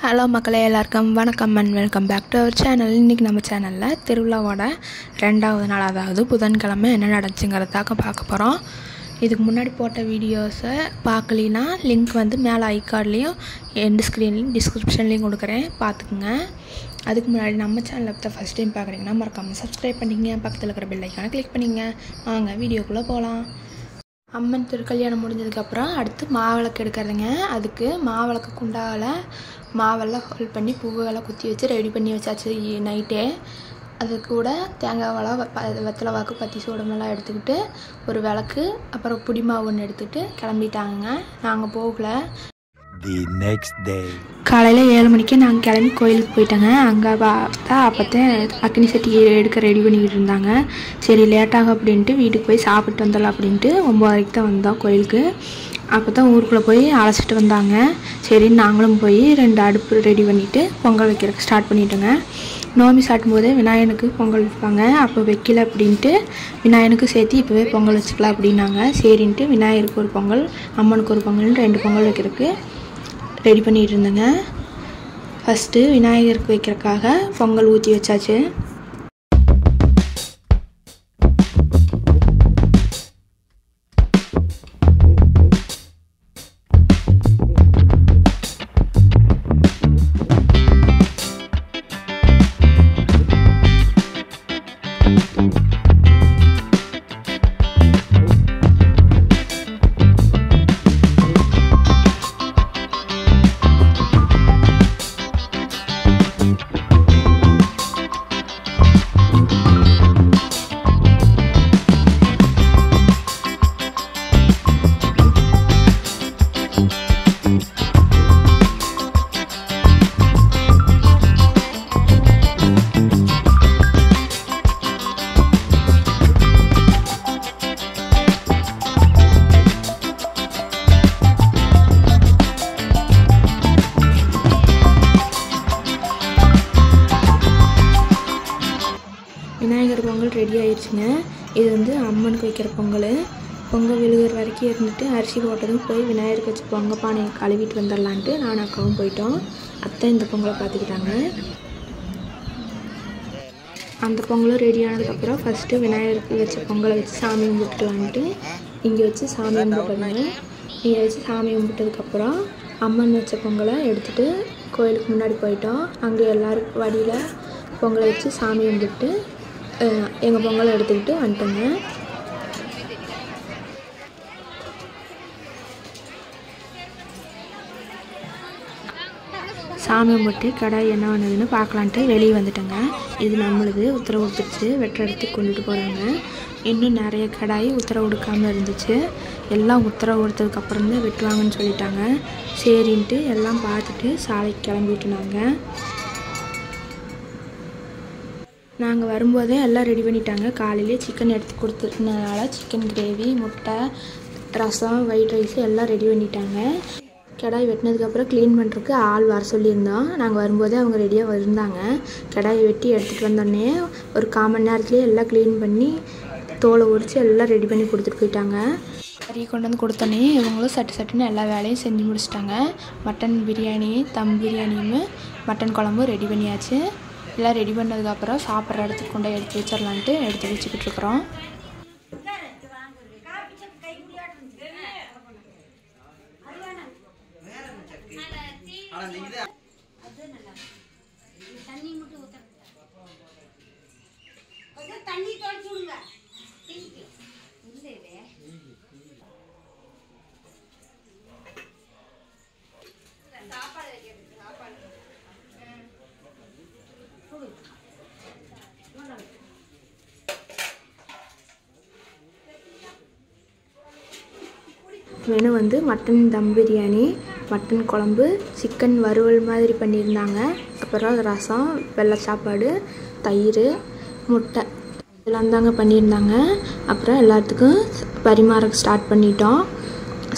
Hello மக்களே, எல்லாருக்கும் வணக்கம் and welcome back to our channel. இன்றைக்கி நம்ம சேனலில் திருவிழாவோட 2வது நாள், அதாவது புதன்கிழமை என்ன நடந்துச்சுங்கிறதாக பார்க்க போகிறோம். இதுக்கு முன்னாடி போட்ட வீடியோஸை பார்க்கலினா லிங்க் வந்து மேலே ஐகார்ட்லேயும் எண்ட் ஸ்க்ரீன்லேயும் டிஸ்கிரிப்ஷன்லேயும் கொடுக்குறேன், பார்த்துக்குங்க. அதுக்கு முன்னாடி நம்ம சேனலில் இப்போ ஃபஸ்ட் டைம் பார்க்குறீங்கன்னா மறக்காமல் சப்ஸ்கிரைப் பண்ணிங்க, பக்கத்தில் இருக்கிற பெல் ஐக்கானை கிளிக் பண்ணிங்க. வாங்க வீடியோக்குள்ளே போகலாம். அம்மன் திருக்கல்யாணம் முடிஞ்சதுக்கப்புறம் அடுத்து மாவிளக்கு எடுக்கிறதுங்க. அதுக்கு மாவிளக்கு குண்டாவில் மாவெல்லாம் ஹோல் பண்ணி பூவெல்லாம் குத்தி வச்சு ரெடி பண்ணி வச்சாச்சு நைட்டே. அது கூட தேங்காய் வளம், வெத்தலை வாக்கு, பத்தி சூடமெல்லாம் எடுத்துக்கிட்டு ஒரு விளக்கு, அப்புறம் புடி மாவு ஒன்று எடுத்துக்கிட்டு கிளம்பிட்டாங்க. நாங்கள் போகல. காலையில் 7 மணிக்கு நாங்கள் கிளம்பி கோயிலுக்கு போயிட்டோங்க. அங்கே பார்த்தா அப்போத்தே அக்னி சட்டி எடுக்க ரெடி பண்ணிக்கிட்டு இருந்தாங்க. சரி லேட்டாகும் அப்படின்ட்டு வீட்டுக்கு போய் சாப்பிட்டு வந்துடலாம் அப்படின்ட்டு 9 வரைக்கு தான் வந்தோம் கோயிலுக்கு. அப்போ தான் ஊருக்குள்ளே போய் அழைச்சிட்டு வந்தாங்க. சரின்னு நாங்களும் போய் 2 அடுப்பு ரெடி பண்ணிவிட்டு பொங்கல் வைக்கிறதுக்கு ஸ்டார்ட் பண்ணிட்டோங்க. நோம்பி சாட்டும் போதே விநாயகனுக்கு பொங்கல் வைப்பாங்க. அப்போ வைக்கல அப்படின்ட்டு விநாயகனுக்கு சேர்த்து இப்போவே பொங்கல் வச்சுக்கலாம் அப்படின்னாங்க. சரின்ட்டு விநாயகருக்கு ஒரு பொங்கல், அம்மனுக்கு ஒரு பொங்கல்னு 2 பொங்கல் வைக்கிறதுக்கு ரெடி பண்ணிகிட்டு இருந்தேங்க. ஃபஸ்ட்டு விநாயகருக்கு வைக்கிறதுக்காக பொங்கல் ஊற்றி வச்சாச்சு. விநாயகர் பொங்கல் ரெடி ஆயிடுச்சுங்க. இது வந்து அம்மனுக்கு வைக்கிற பொங்கல். பொங்கல் விழுகிற வரைக்கும் இருந்துட்டு அரிசி போட்டதும் போய் விநாயகருக்கு வச்சு பொங்கல் பானையை கழுவிட்டு வந்துடலான்ட்டு நான் அக்காவும் போயிட்டோம். அத்தை இந்த பொங்கலை பார்த்துக்கிட்டாங்க. அந்த பொங்கலும் ரெடி ஆனதுக்கப்புறம் ஃபஸ்ட்டு விநாயகருக்கு வச்ச பொங்கலை வச்சு சாமி கும்பிட்டுலான்ட்டு இங்கே வச்சு சாமி கும்பிட்டுருந்தாங்க. இங்கே வச்சு சாமி கும்பிட்டதுக்கப்புறம் அம்மன் வச்ச பொங்கலை எடுத்துகிட்டு கோயிலுக்கு முன்னாடி போயிட்டோம். அங்கே எல்லோரும் வடியில் பொங்கலை வச்சு சாமி கும்பிட்டு எங்கள் பொங்கலை எடுத்துக்கிட்டு வந்துட்டோங்க. சாமி கும்பிட்டு கடாய் என்ன பண்ணுதுன்னு பார்க்கலான்ட்டு வெளியே வந்துட்டோங்க. இது நம்மளுது உத்தரவு கொடுத்துருச்சு, வெட்டுற இடத்துக்கு கொண்டுட்டு போகிறாங்க. இன்னும் நிறைய கடாய் உத்தரவு கொடுக்காமல் இருந்துச்சு. எல்லாம் உத்தரவு கொடுத்ததுக்கப்புறம் தான் வெட்டுவாங்கன்னு சொல்லிட்டாங்க. சரின்ட்டு எல்லாம் பார்த்துட்டு சாலைக்கு கிளம்பிட்டுனாங்க. நாங்கள் வரும்போதே எல்லாம் ரெடி பண்ணிட்டாங்க. காலையிலே சிக்கன் எடுத்து கொடுத்துருந்தனால சிக்கன் கிரேவி, முட்டை, ரசம், ஒயிட் ரைஸ் எல்லாம் ரெடி பண்ணிட்டாங்க. கடாய் வெட்டினதுக்கப்புறம் க்ளீன் பண்ணுறதுக்கு ஆள் வர சொல்லியிருந்தோம். நாங்கள் வரும்போதே அவங்க ரெடியாக இருந்தாங்க. கடாயை வெட்டி எடுத்துகிட்டு வந்தோடனே ஒரு 1/4 மணி நேரத்துலேயே எல்லாம் க்ளீன் பண்ணி தோலை உரித்து எல்லாம் ரெடி பண்ணி கொடுத்துட்டு போயிட்டாங்க. கறியை கொண்டு வந்து கொடுத்தோன்னே இவங்களும் சட்டுன்னு எல்லா வேலையும் செஞ்சு முடிச்சிட்டாங்க. மட்டன் பிரியாணி, தம் பிரியாணியும் மட்டன் குழம்பும் ரெடி பண்ணியாச்சு. எல்லாம் ரெடி பண்ணதுக்கப்புறம் சாப்பிட்ற இடத்துக்கு கொண்டு எடுத்து வச்சிடலான்ட்டு எடுத்து வச்சுக்கிட்டு இருக்கிறோம். மெனு வந்து மட்டன் தம் பிரியாணி, மட்டன் குழம்பு, சிக்கன் வறுவல் மாதிரி பண்ணியிருந்தாங்க. அப்புறம் ரசம், வெள்ளை சாப்பாடு, தயிர், முட்டை இதெல்லாம் தாங்க பண்ணியிருந்தாங்க. அப்புறம் எல்லாத்துக்கும் பரிமாற ஸ்டார்ட் பண்ணிட்டோம்.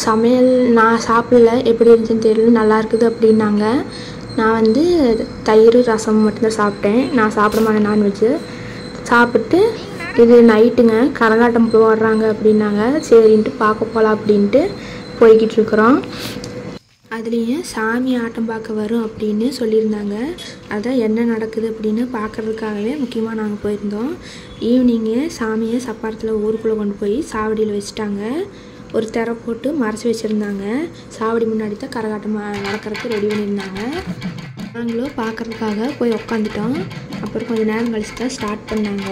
சமையல் நான் சாப்பிடல, எப்படி இருந்துச்சுன்னு தெரியல, நல்லா இருக்குது அப்படின்னாங்க. நான் வந்து தயிர் ரசம் மட்டும்தான் சாப்பிட்டேன். நான் சாப்பிட மாட்டேன் நான்வெஜ்ஜு. சாப்பிட்டு இது நைட்டுங்க கரகாட்டம் போடுறாங்க அப்படின்னாங்க. சரின்ட்டு பார்க்க போகலாம் அப்படின்ட்டு போய்கிட்டு இருக்கிறோம். அதுலேயும் சாமி ஆட்டம் பார்க்க வரும் அப்படின்னு சொல்லியிருந்தாங்க. அதான் என்ன நடக்குது அப்படின்னு பார்க்குறதுக்காகவே முக்கியமாக நாங்கள் போயிருந்தோம். ஈவினிங்கு சாமியை சப்பாரத்தில் ஊருக்குள்ளே கொண்டு போய் சாவடியில் வச்சுட்டாங்க. ஒரு திரை போட்டு மறைச்சி வச்சுருந்தாங்க. சாவடி முன்னாடி தான் கரகாட்டம் நடக்கிறதுக்கு ரெடி பண்ணியிருந்தாங்க. நாங்களும் பார்க்குறதுக்காக போய் உக்காந்துட்டோம். அப்புறம் கொஞ்சம் நேரம் கழிச்சு தான் ஸ்டார்ட் பண்ணாங்க.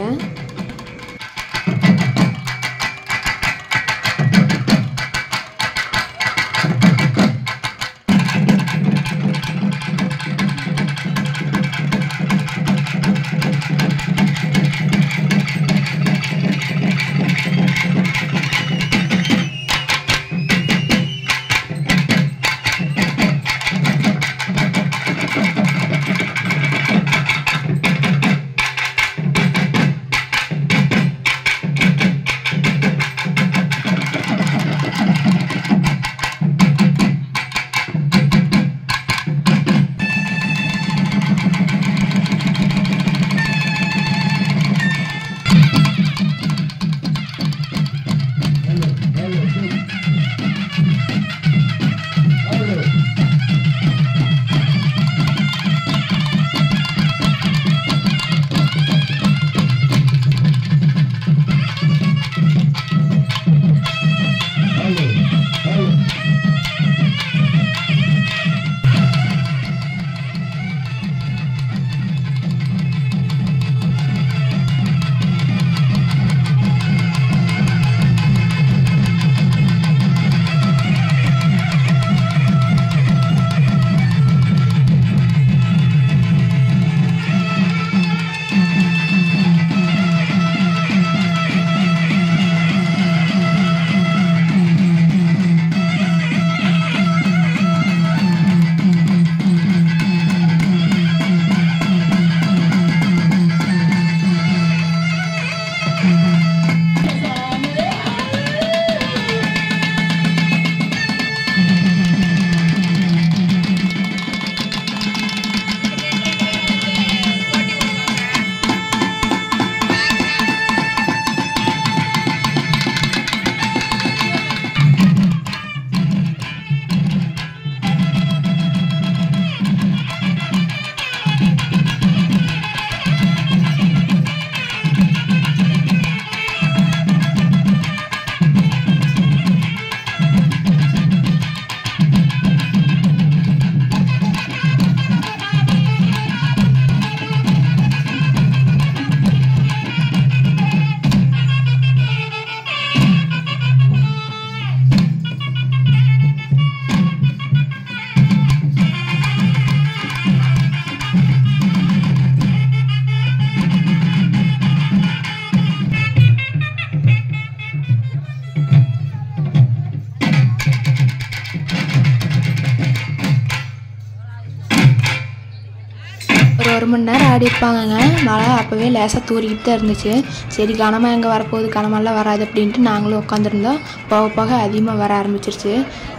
ஒரு மணி நேரம் ஆடி இருப்பாங்கங்க. மழை அப்போவே லேசாக தூரிக்கிட்டு தான் இருந்துச்சு. சரி கனமாக எங்கே வரப்போகுது, கனமெல்லாம் வராது அப்படின்ட்டு நாங்களும் உட்காந்துருந்தோம். போக போக அதிகமாக வர ஆரம்பிச்சிருச்சு.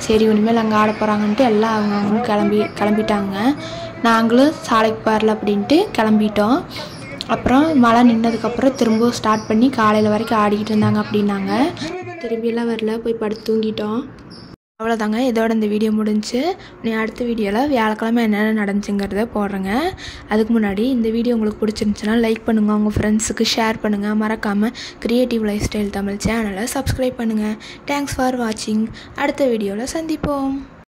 சரி இனிமேல் அங்கே ஆட போகிறாங்கன்ட்டு எல்லாம் அவங்க கிளம்பிட்டாங்க. நாங்களும் சாலைக்கு போயிடல அப்படின்ட்டு கிளம்பிட்டோம். அப்புறம் மழை நின்னதுக்கப்புறம் திரும்பவும் ஸ்டார்ட் பண்ணி காலையில் வரைக்கும் ஆடிக்கிட்டு இருந்தாங்க அப்படின்னாங்க. திரும்பியெல்லாம் வரல, போய் படுத்து தூங்கிட்டோம். அவ்வளோதாங்க, இதோட இந்த வீடியோ முடிஞ்சு. நீ அடுத்த வீடியோவில் வியாழக்கிழமை என்னென்ன நடந்துச்சுங்கிறத போடுறேங்க. அதுக்கு முன்னாடி இந்த வீடியோ உங்களுக்கு பிடிச்சிருந்துச்சுன்னா லைக் பண்ணுங்கள், உங்கள் ஃப்ரெண்ட்ஸுக்கு ஷேர் பண்ணுங்கள். மறக்காமல் கிரியேட்டிவ் லைஃப் ஸ்டைல் தமிழ் சேனலை சப்ஸ்கிரைப் பண்ணுங்கள். தேங்க்ஸ் ஃபார் வாட்சிங். அடுத்த வீடியோவில் சந்திப்போம்.